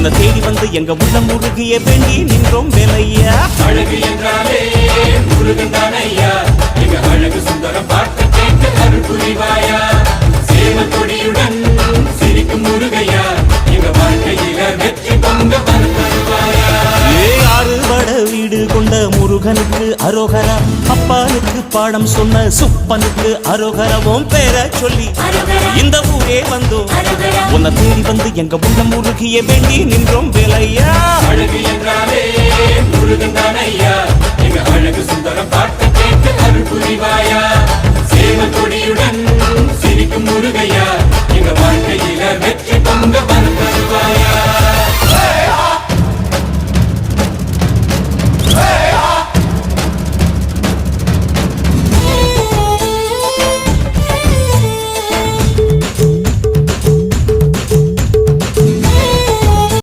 உன்னை தேடி வந்து எங்க உள்ள முருகிய வேண்டி நின்றோம் வேலையா. அழகு என்றாலே முருகன் தானையா, எங்க அழகு சுந்தரம் பார்த்து கேட்டு அருள் புரிவாயா. சேவல் கொடியுடன் சிரிக்கும் முருகையா, எங்க வாழ்க்கையில வெற்றி பொங்க வருவாயா. ஆறுபட வீடு கொண்ட முருகனுக்கு அரோகரா, அப்பானுக்கு பாடம் சொன்ன சுப்பனுக்கு அரோகரவும் பேர சொல்லி இந்த ஊரே வந்தோம். உன்னை தேடி வந்து எங்க உள்ள முருகிய வேண்டி நின்றோம் வேலையா. அழகு என்றாலே முருகன் தானையா, எங்க அழகு சுந்தரம் பார்த்து கேட்டு அருள் புரிவாயா. சேவல் கொடியுடன் சிரிக்கும் முருகையா, எங்க வாழ்க்கையில வெற்றி பொங்க வருவாயா.